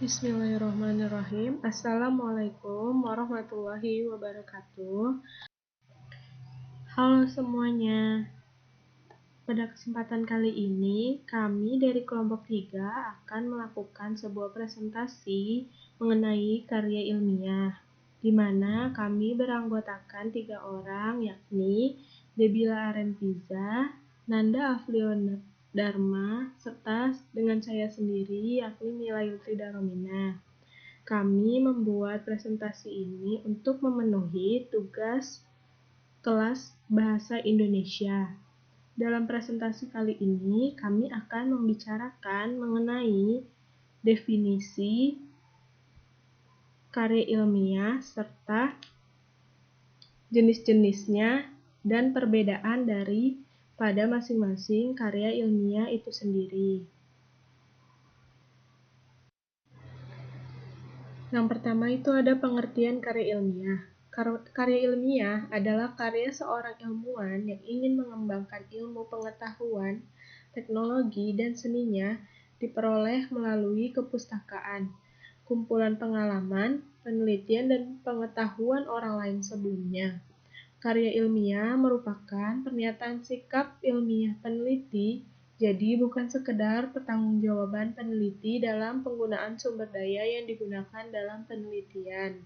Bismillahirrahmanirrahim. Assalamualaikum warahmatullahi wabarakatuh. Halo semuanya. Pada kesempatan kali ini, kami dari kelompok 3 akan melakukan sebuah presentasi mengenai karya ilmiah, di mana kami beranggotakan 3 orang, yakni Debila Arentiza, Nanda Afliona Dharma, serta dengan saya sendiri, yakni Mila Yultri Daromina. Kami membuat presentasi ini untuk memenuhi tugas kelas Bahasa Indonesia. Dalam presentasi kali ini, kami akan membicarakan mengenai definisi karya ilmiah serta jenis-jenisnya dan perbedaan dari pada masing-masing karya ilmiah itu sendiri. Yang pertama itu ada pengertian karya ilmiah. Karya ilmiah adalah karya seorang ilmuwan yang ingin mengembangkan ilmu pengetahuan, teknologi, dan seninya diperoleh melalui kepustakaan, kumpulan pengalaman, penelitian, dan pengetahuan orang lain sebelumnya. Karya ilmiah merupakan pernyataan sikap ilmiah peneliti, jadi bukan sekedar pertanggungjawaban peneliti dalam penggunaan sumber daya yang digunakan dalam penelitian.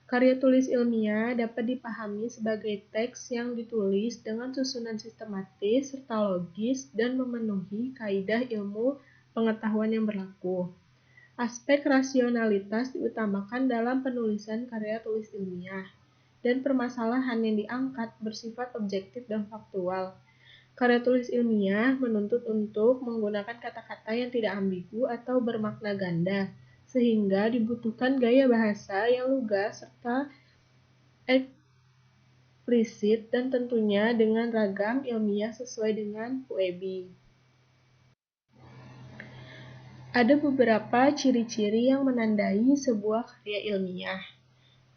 Karya tulis ilmiah dapat dipahami sebagai teks yang ditulis dengan susunan sistematis serta logis dan memenuhi kaidah ilmu pengetahuan yang berlaku. Aspek rasionalitas diutamakan dalam penulisan karya tulis ilmiah, dan permasalahan yang diangkat bersifat objektif dan faktual. Karya tulis ilmiah menuntut untuk menggunakan kata-kata yang tidak ambigu atau bermakna ganda, sehingga dibutuhkan gaya bahasa yang lugas serta eksplisit dan tentunya dengan ragam ilmiah sesuai dengan UEB. Ada beberapa ciri-ciri yang menandai sebuah karya ilmiah.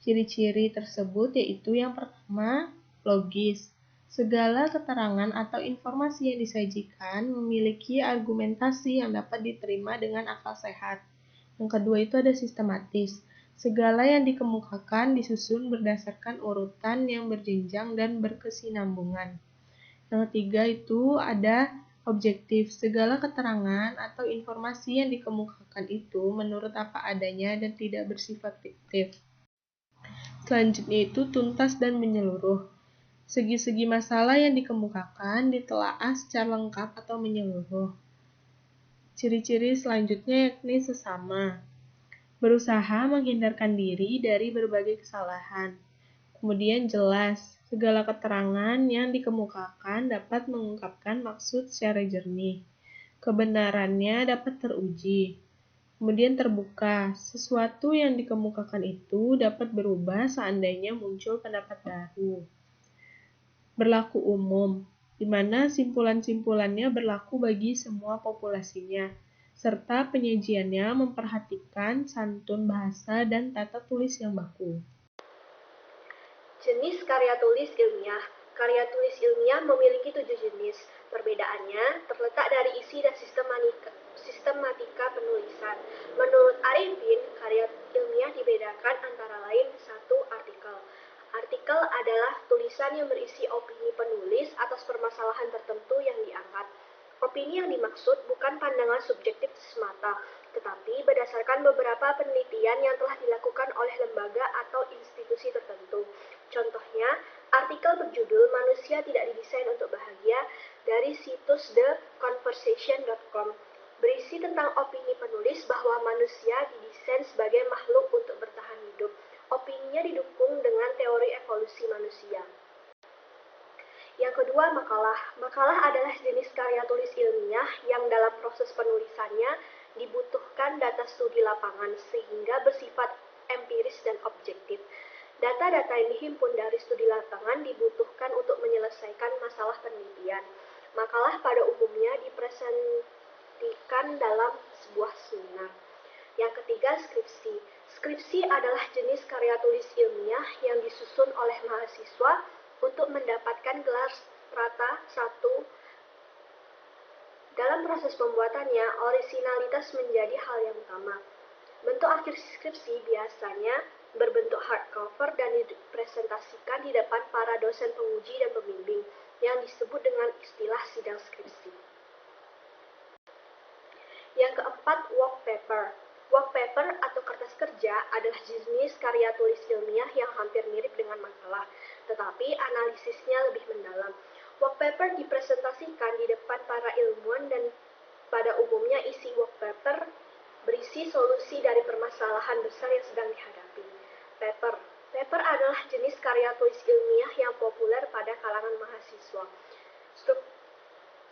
Ciri-ciri tersebut yaitu yang pertama, logis. Segala keterangan atau informasi yang disajikan memiliki argumentasi yang dapat diterima dengan akal sehat. Yang kedua itu ada sistematis. Segala yang dikemukakan disusun berdasarkan urutan yang berjenjang dan berkesinambungan. Yang ketiga itu ada objektif. Segala keterangan atau informasi yang dikemukakan itu menurut apa adanya dan tidak bersifat fiktif. Selanjutnya itu tuntas dan menyeluruh. Segi-segi masalah yang dikemukakan ditelaah secara lengkap atau menyeluruh. Ciri-ciri selanjutnya yakni sesama. Berusaha menghindarkan diri dari berbagai kesalahan. Kemudian jelas. Segala keterangan yang dikemukakan dapat mengungkapkan maksud secara jernih. Kebenarannya dapat teruji. Kemudian terbuka, sesuatu yang dikemukakan itu dapat berubah seandainya muncul pendapat baru. Berlaku umum, di mana simpulan-simpulannya berlaku bagi semua populasinya, serta penyajiannya memperhatikan santun bahasa dan tata tulis yang baku. Jenis karya tulis ilmiah. Karya tulis ilmiah memiliki 7 jenis. Perbedaannya terletak dari isi dan sistematika penulisan. Menurut Arifin, karya ilmiah dibedakan antara lain 1. Artikel. Artikel adalah tulisan yang berisi opini penulis atas permasalahan tertentu yang diangkat. Opini yang dimaksud bukan pandangan subjektif semata, tetapi berdasarkan beberapa penelitian yang telah dilakukan oleh lembaga atau institusi tertentu. Contohnya, artikel berjudul "Manusia Tidak Didesain Untuk Bahagia" dari situs theconversation.com berisi tentang opini penulis bahwa manusia didesain sebagai makhluk untuk bertahan hidup. Opininya didukung dengan teori evolusi manusia. Yang kedua, makalah. Makalah adalah jenis karya tulis ilmiah yang dalam proses penulisannya dibutuhkan data studi lapangan sehingga bersifat empiris dan objektif. Data-data yang dihimpun dari studi lapangan dibutuhkan untuk menyelesaikan masalah penelitian. Makalah pada umumnya dipresentasikan dalam sebuah seminar. Yang ketiga, skripsi. Skripsi adalah jenis karya tulis ilmiah yang disusun oleh mahasiswa untuk mendapatkan gelar strata 1. Dalam proses pembuatannya, orisinalitas menjadi hal yang utama. akhir skripsi biasanya berbentuk hardcover dan dipresentasikan di depan para dosen penguji dan pembimbing yang disebut dengan istilah sidang skripsi. Yang keempat, work paper. Work paper atau kertas kerja adalah jenis karya tulis ilmiah yang hampir mirip dengan makalah, tetapi analisisnya lebih mendalam. Work paper dipresentasikan di depan para ilmuwan dan pada umumnya isi work paper berisi solusi dari permasalahan besar yang sedang dihadapi. Paper adalah jenis karya tulis ilmiah yang populer pada kalangan mahasiswa.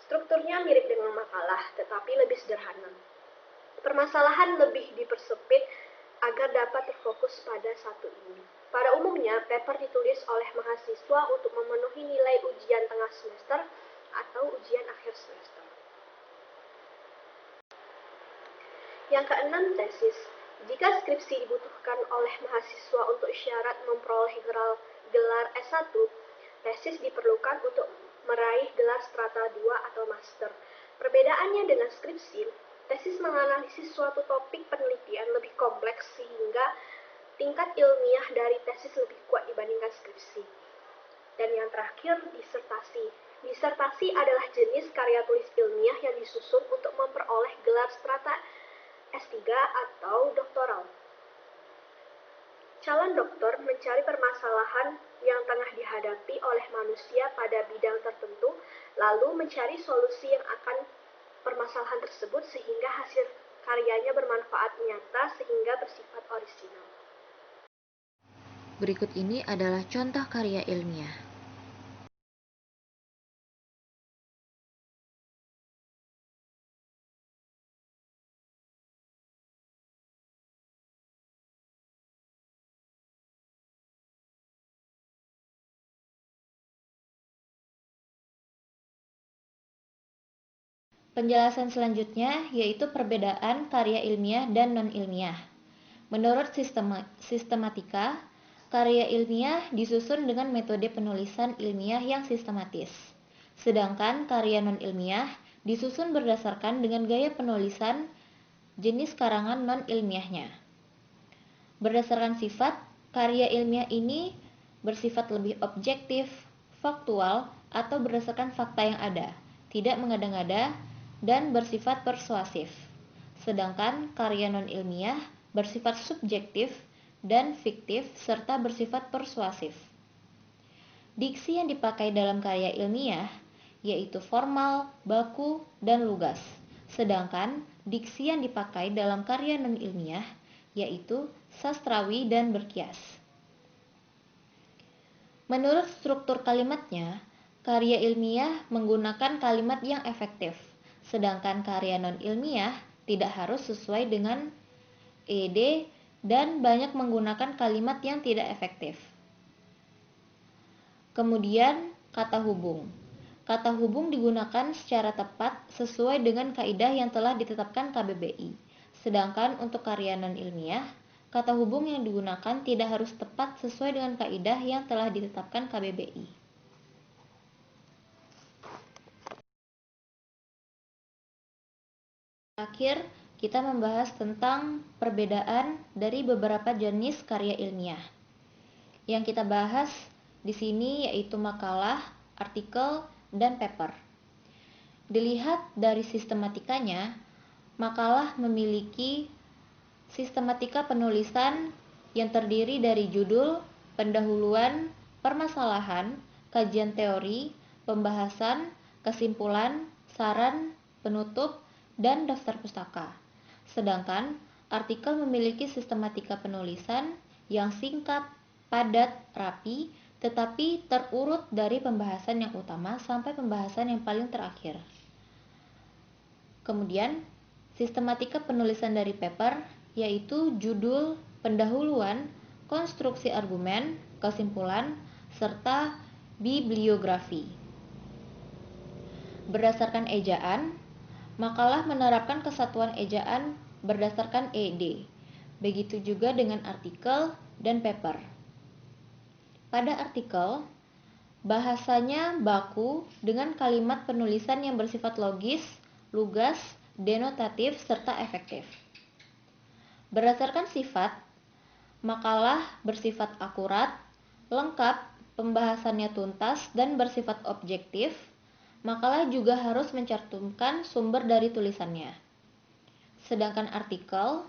Strukturnya mirip dengan makalah, tetapi lebih sederhana. Permasalahan lebih dipersempit agar dapat terfokus pada satu ini. Pada umumnya, paper ditulis oleh mahasiswa untuk memenuhi nilai ujian tengah semester atau ujian akhir semester. Yang keenam, tesis. Jika skripsi dibutuhkan oleh mahasiswa untuk syarat memperoleh gelar S1, tesis diperlukan untuk meraih gelar strata 2 atau master. Perbedaannya dengan skripsi, tesis menganalisis suatu topik penelitian lebih kompleks sehingga tingkat ilmiah dari tesis lebih kuat dibandingkan skripsi. Dan yang terakhir, disertasi. Disertasi adalah jenis karya tulis ilmiah yang disusun untuk memperoleh gelar strata S3 atau doktoral. Calon doktor mencari permasalahan yang tengah dihadapi oleh manusia pada bidang tertentu, lalu mencari solusi yang akan permasalahan tersebut sehingga hasil karyanya bermanfaat nyata sehingga bersifat orisinal. Berikut ini adalah contoh karya ilmiah. Penjelasan selanjutnya yaitu perbedaan karya ilmiah dan non-ilmiah. Menurut sistematika, karya ilmiah disusun dengan metode penulisan ilmiah yang sistematis. Sedangkan karya non-ilmiah disusun berdasarkan dengan gaya penulisan jenis karangan non-ilmiahnya. Berdasarkan sifat, karya ilmiah ini bersifat lebih objektif, faktual, atau berdasarkan fakta yang ada, tidak mengada-ngada, dan bersifat persuasif. Sedangkan karya non-ilmiah bersifat subjektif dan fiktif serta bersifat persuasif. Diksi yang dipakai dalam karya ilmiah yaitu formal, baku, dan lugas. Sedangkan diksi yang dipakai dalam karya non-ilmiah yaitu sastrawi dan berkias. Menurut struktur kalimatnya, karya ilmiah menggunakan kalimat yang efektif, sedangkan karya non-ilmiah tidak harus sesuai dengan ED dan banyak menggunakan kalimat yang tidak efektif. Kemudian, kata hubung. Kata hubung digunakan secara tepat sesuai dengan kaidah yang telah ditetapkan KBBI. Sedangkan untuk karya non-ilmiah, kata hubung yang digunakan tidak harus tepat sesuai dengan kaidah yang telah ditetapkan KBBI. Terakhir, kita membahas tentang perbedaan dari beberapa jenis karya ilmiah. Yang kita bahas di sini yaitu makalah, artikel, dan paper. Dilihat dari sistematikanya, makalah memiliki sistematika penulisan yang terdiri dari judul, pendahuluan, permasalahan, kajian teori, pembahasan, kesimpulan, saran, penutup, dan daftar pustaka. Sedangkan artikel memiliki sistematika penulisan yang singkat, padat, rapi, tetapi terurut dari pembahasan yang utama sampai pembahasan yang paling terakhir. Kemudian, sistematika penulisan dari paper yaitu judul, pendahuluan, konstruksi argumen, kesimpulan, serta bibliografi. Berdasarkan ejaan, makalah menerapkan kesatuan ejaan berdasarkan ED. Begitu juga dengan artikel dan paper. Pada artikel, bahasanya baku dengan kalimat penulisan yang bersifat logis, lugas, denotatif, serta efektif. Berdasarkan sifat, makalah bersifat akurat, lengkap, pembahasannya tuntas, dan bersifat objektif. Makalah juga harus mencantumkan sumber dari tulisannya. Sedangkan artikel,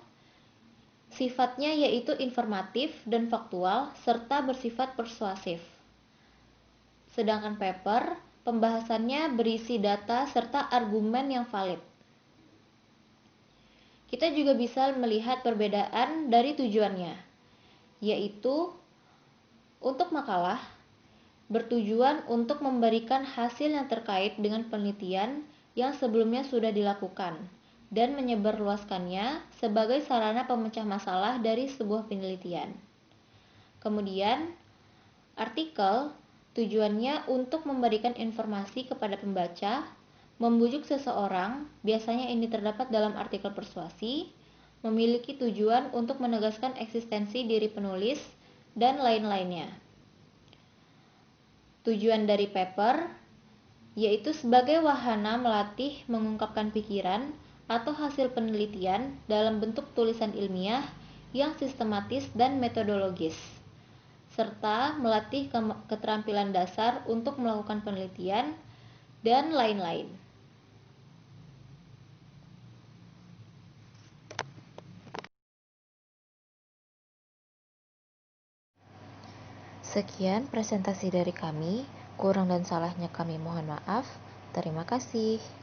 sifatnya yaitu informatif dan faktual, serta bersifat persuasif. Sedangkan paper, pembahasannya berisi data serta argumen yang valid. Kita juga bisa melihat perbedaan dari tujuannya, yaitu untuk makalah, bertujuan untuk memberikan hasil yang terkait dengan penelitian yang sebelumnya sudah dilakukan dan menyebarluaskannya sebagai sarana pemecah masalah dari sebuah penelitian. Kemudian, artikel tujuannya untuk memberikan informasi kepada pembaca, membujuk seseorang, biasanya ini terdapat dalam artikel persuasi, memiliki tujuan untuk menegaskan eksistensi diri penulis, dan lain-lainnya. Tujuan dari paper yaitu sebagai wahana melatih mengungkapkan pikiran atau hasil penelitian dalam bentuk tulisan ilmiah yang sistematis dan metodologis, serta melatih keterampilan dasar untuk melakukan penelitian, dan lain-lain. Sekian presentasi dari kami, kurang dan salahnya kami mohon maaf. Terima kasih.